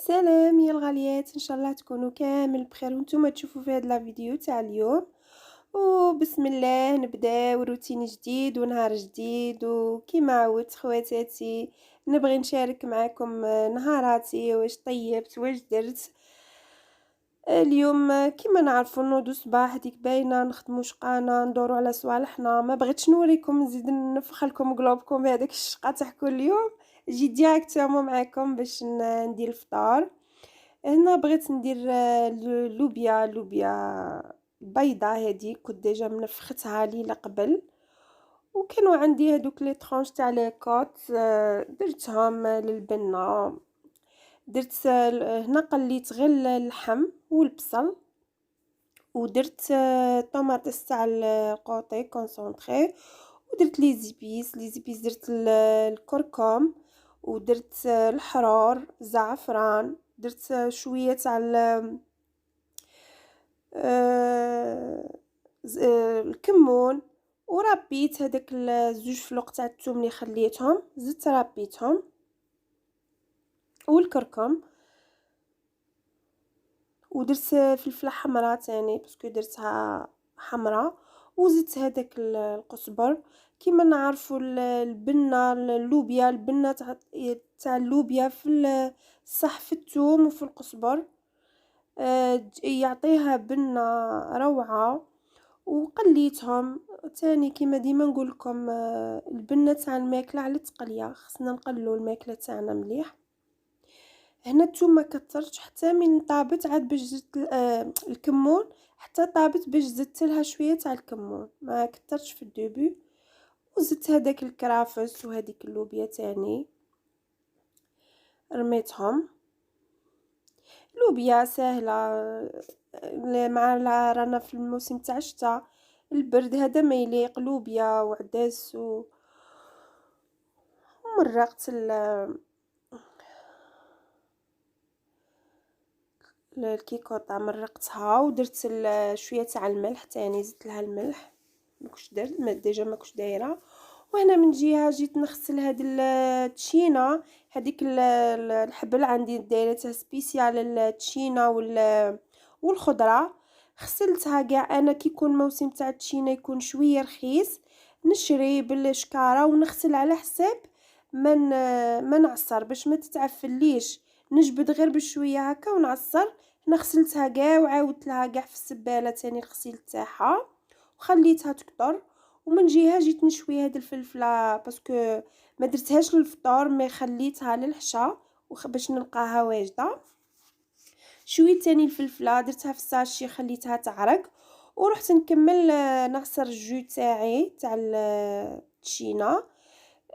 سلام يا الغاليات، ان شاء الله تكونوا كامل بخير وانتم تشوفوا في هذا الفيديو تاع اليوم. وبسم الله نبداو روتين جديد ونهار جديد، وكما عودت خواتاتي نبغي نشارك معكم نهاراتي، واش طيبت واش درت اليوم. كما نعرفوا نوضو صباح هذيك باينه نخدموا شقانا ندوروا على صوالحنا. ما بغيتش نوريكم نزيد نفخ لكم قلوبكم بهذاك الشقه تاع كل يوم. جيت ديريكتومون معكم باش ندير الفطار. هنا بغيت ندير لوبيا بيضة. هذه كنت ديجا منفختها ليلة قبل، وكانوا عندي هذوك لي طرونش تاع لي كوت، درتهم للبنة. درت هنا قليت غير اللحم والبصل، ودرت طوماطيس تاع القوطي كونسونطري، ودرت لي زيبيس درت الكركم، ودرت الحرور زعفران، درت شويه تاع الكمون، وربيت هذاك الزوج فلوق تاع الثوم اللي خليتهم زدت ربيتهم، والكركم، ودرت فلفله حمراء تاني باسكو درتها حمراء، وزدت هذاك القزبر. كما نعرفوا البنه اللوبيا، البنه تاع اللوبيا في صح في الثوم وفي القزبر، يعطيها بنه روعه. وقليتهم تاني كما ديما نقول لكم، البنه تاع الماكله على تقليه، خصنا نقلوا الماكله تاعنا مليح. هنا الثوم ما كترتش حتى من طابت، عاد باش زدت الكمون حتى طابت باش زدت لها شويه تاع الكمون، ما كترتش في الديبي. وزدت هذاك الكرافس وهذيك اللوبيا تاني رميتهم. لوبيا سهله، مع رانا في الموسم تاع الشتاء، البرد هذا ما يليق لوبيا وعدس ومرقت الكيكوطه مرقتها، ودرت شويه تاع الملح تاني، زدت لها الملح ماكوش درت ديجا ماكوش دايره. وهنا من جهه جيت نغسل هاد التشينه، هذيك الحبل عندي دايرتها سبيسيال التشينه والخضره. غسلتها كاع، انا كي يكون موسم تاع التشينه يكون شويه رخيص نشري بالشكاره ونغسل على حساب ما نعصر باش ما تتعفليش، نجبد غير بشويه هكا ونعصر. هنا غسلتها كاع وعاودت لها كاع في السباله تاني الغسيل تاعها وخليتها تكطر. ومن جهه جيت نشوي هاد الفلفله باسكو ما درتهاش للفطور، ما خليتها للحشا باش نلقاها واجده. شويت تاني الفلفله درتها في الساشي خليتها تعرق، ورحت نكمل نعصر الجو تاعي تاع التشينا.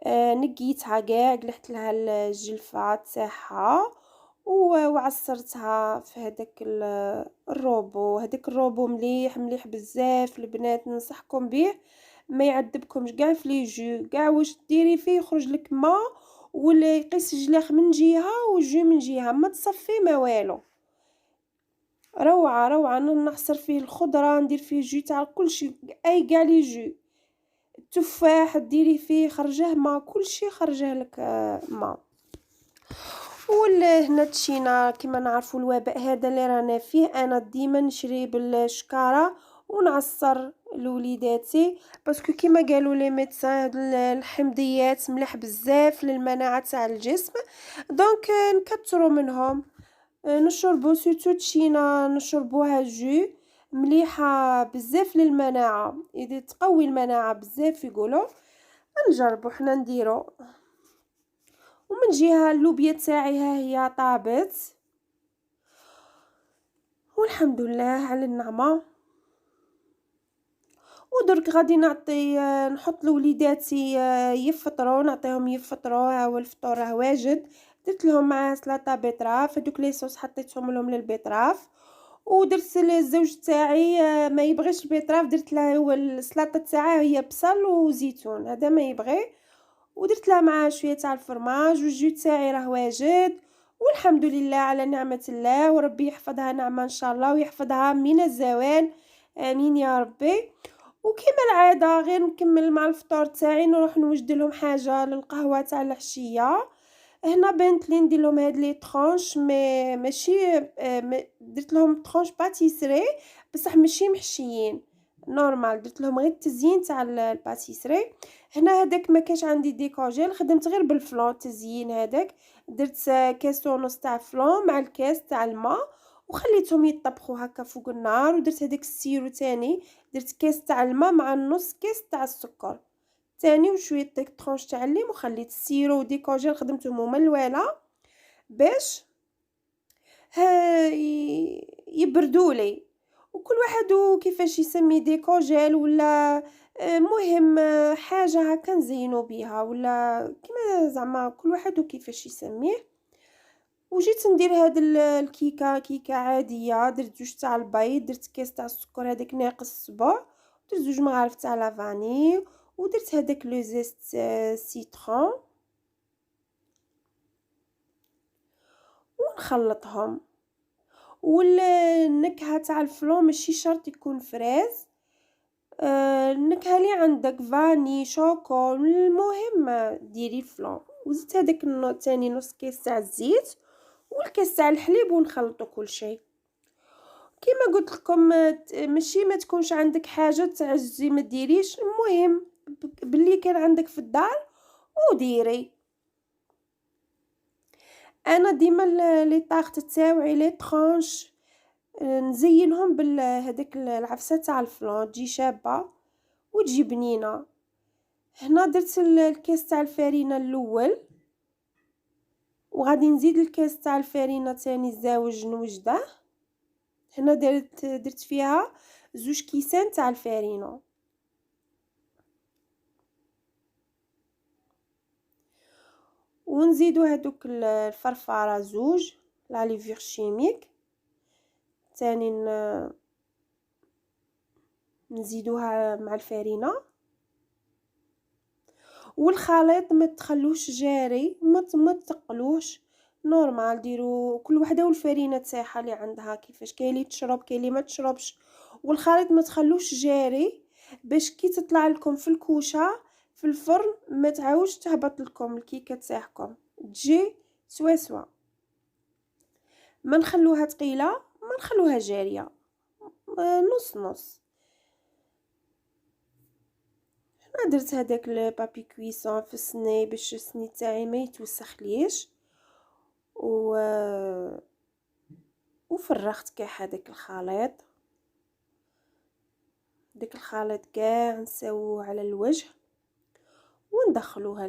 نقيتها كاع قلحت لها الجلفه تاعها وعصرتها في هذاك الروبو. هذاك الروبو مليح مليح بزاف البنات، ننصحكم به ما يعذبكمش كاع في لي جو، كاع واش ديري فيه يخرج لك ما ولا يقيس جلاخ من جهه وجو من جهه، ما تصفي ما والو. روعه روعه، نعصر فيه الخضره، ندير فيه جو تاع كلشي، اي كاع لي جو. التفاح ديري فيه خرجه ما، كلشي خرجه لك ما. هنا تشينا كما نعرفوا الوباء هذا اللي رانا فيه، انا ديما نشري بالشكاره ونعصر لوليداتي باسكو كما قالوا لي ميدسان الحمضيات مليح بزاف للمناعه تاع الجسم، دونك نكثروا منهم. نشربوا سورتو تشينا نشربوها جو مليحه بزاف للمناعه، اذا تقوي المناعه بزاف يقولوا. نجربوا حنا نديرو. ومن جهه اللوبيا تاعي ها هي طابت والحمد لله على النعمه. ودرك غادي نعطي نحط لوليداتي يفطروا، نعطيهم يفطروا. ها هو الفطور راه واجد. درت لهم مع سلطه بيطراف، هذوك لي صوص حطيتهم لهم للبيطراف. ودرت للزوج تاعي ما يبغيش بيطراف، درت له هو السلطه تاعه هي بصل وزيتون، هذا ما يبغي. ودرت لها معاه شويه تاع الفرماج، والجو تاعي راه واجد والحمد لله على نعمه الله. وربي يحفظها نعمه ان شاء الله ويحفظها من الزوال، امين يا ربي. وكما العاده غير نكمل مع الفطور تاعي نروح نوجد لهم حاجه للقهوه تاع العشيه. هنا بانت لي ندير لهم هاد لي طرونش ماشي درت لهم طرونش باتيسري بصح ماشي محشيين نورمال، درت لهم غير التزيين تاع الباتيسري. هنا هذاك ما كاش عندي ديكوجيل، خدمت غير بالفلون تزيين هذاك، درت كاس ونص تاع فلون مع الكاس تاع الماء وخليتهم يطبخوا هكا فوق النار، ودرت هذاك السيرو تاني، درت كاس تاع الماء مع نص كاس تاع السكر تاني وشويه ديك طرونش تاع الليم، وخليت السيرو وديكوجيل خدمتهم هما الوالا باش يبردوا لي. وكل واحد وكيفاش يسمي ديكوجيل ولا مهم حاجه هكا نزينوا بها ولا كيما زعما كل واحد وكيفاش يسميه. وجيت ندير هاد كيكه عاديه، درت جوج تاع البيض، درت كاس تاع السكر هذاك ناقص صبع، درت زوج مغارف تاع لافاني، ودرت هذاك لو زيست سيترون ونخلطهم. والنكهه تاع الفلون ماشي شرط يكون فريز، النكهه اللي عندك فاني شوكو، المهم ديري الفلون. وزدت هذاك تاني نص كاس تاع الزيت والكاس تاع الحليب ونخلطوا كل شيء. كيما قلت لكم ماشي ما تكونش عندك حاجه تعجزي ما ديريش، المهم باللي كان عندك في الدار وديري. انا ديما لي طاغت تاوعي لي طرونش نزينهم هذاك العفسه تاع الفلون تجي شابه وتجي بنينه. هنا درت الكاس تاع الفارينه الاول وغادي نزيد الكاس تاع الفارينه تاني الزاوج نوجده. هنا درت فيها زوج كيسان تاع الفارينه، ونزيدو هادوك الفرفاره زوج لا ليفير شيميك تاني نزيدوها مع الفارينه. والخليط ما تخلوش جاري، ما تقلوش نورمال، ديروا كل وحده والفارينه تاعها اللي عندها كيفاش، كاين اللي تشرب كاين اللي ما تشربش. والخليط ما تخلوش جاري باش كي تطلع لكم في الكوشه في الفرن ما تعاوش تهبط لكم الكيكه تاعكم تجي سوا. ما نخلوها ثقيله ما نخلوها جاريه، نص نص. انا درت هذاك البابي كويسون في السني باش السني تاعي ما يتوسخ ليش، وفرغت كاع هذاك الخليط. داك الخليط كاع نسووه على الوجه وندخلوها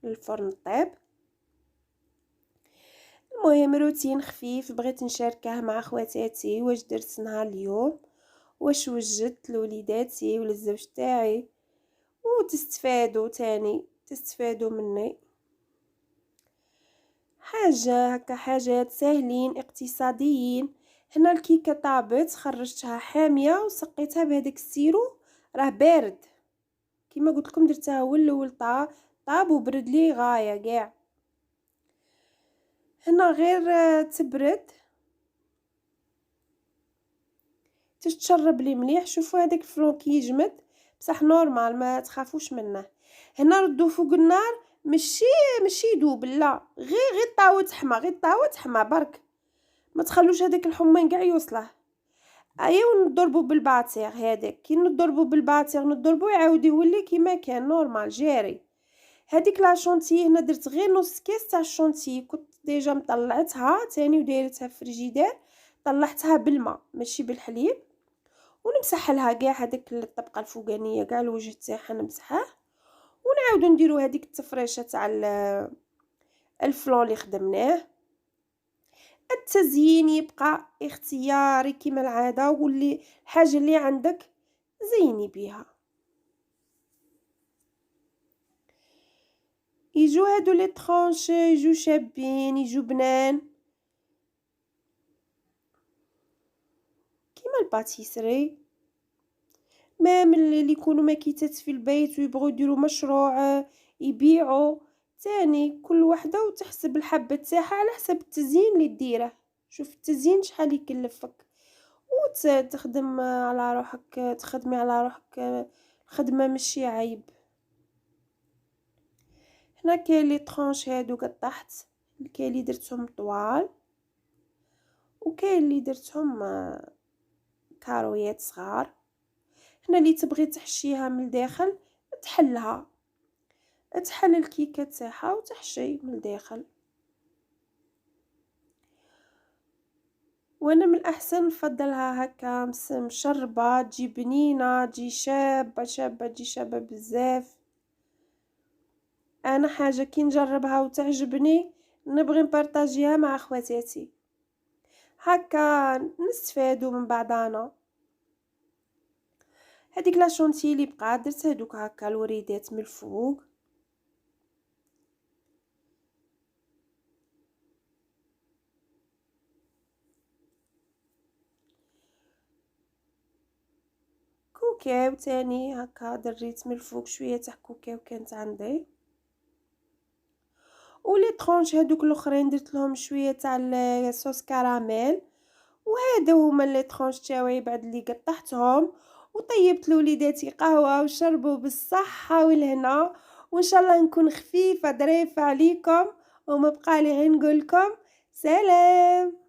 للفرن طيب. المهم روتين خفيف بغيت نشاركه مع خواتاتي واش درت نهار اليوم، واش وجدت لوليداتي ولا الزوج تاعي، وتستفادوا تاني تستفادوا مني. حاجه هكا حاجات ساهلين اقتصاديين. هنا الكيكه طابت خرجتها حاميه وسقيتها بهذاك السيرو راه بارد كيما قلت لكم، درتها هو الاول طاب وبرد لي غايه كاع. هنا غير تبرد تشرب لي مليح. شوفوا هذاك الفلون كي يجمد بصح نورمال ما تخافوش منه. هنا ردوا فوق النار ماشي يذوب لا، غير طاوت حما برك، ما تخلوش هذاك الحمين كاع يوصله. ايا ونضربوا بالباتير هذاك كي نضربوا بالباتير نضربوا يعاود يولي كيما كان نورمال جاري. هذيك لا شونتي هنا درت غير نص كاس تاع الشونتي، كنت ديجا مطلعتها تاني ودايرتها في الفريجيدير، طلعتها بالماء ماشي بالحليب، ونمسح لها كاع هذيك الطبقه الفوقانيه كاع الوجه تاعها نمسحه. ونعاودو نديرو هذيك التفريشه تاع الفلون اللي خدمناه. التزيين يبقى اختياري كما العاده، واللي الحاجه اللي عندك زيني بيها. يجو هادو لي طرونش يجو شابين يجو بنان كيما الباتيسري. مام اللي يكونوا ماكيتات في البيت ويبغوا يديروا مشروع يبيعوا تاني، كل وحده وتحسب الحبه تاعها على حسب التزيين اللي ديره. شوف التزيين شحال يكلفك وتخدم على روحك، تخدمي على روحك، الخدمه ماشي عيب. هنا كاين لي طرونش هادو قطعت، كاين اللي درتهم طوال وكاين اللي درتهم كارويات صغار. هنا اللي تبغي تحشيها من الداخل تحل الكيكه تاعها وتحشي من الداخل. وانا من الاحسن نفضلها هكا مشربه، تجي بنينه، تجي شابه شابه، تجي شابه بزاف. انا حاجه كي نجربها وتعجبني نبغي نبارطاجيها مع خواتاتي، هكا نستفادوا من بعضنا. هذيك لا شونتيلي بقى درت هذوك هكا الوريدات من الفوق. كوكاو تاني هكا دريت من الفوق شويه تاع كوكاو كانت عندي. ولي طرونش هذوك الاخرين درت لهم شويه تاع الصوص كراميل. وهذا هما لي طرونش تاعي بعد اللي قطعتهم وطيبت لوليداتي قهوه وشربوا بالصحه والهنا. وان شاء الله نكون خفيفه ظريفه عليكم، وما بقى لي غير نقول لكم سلام.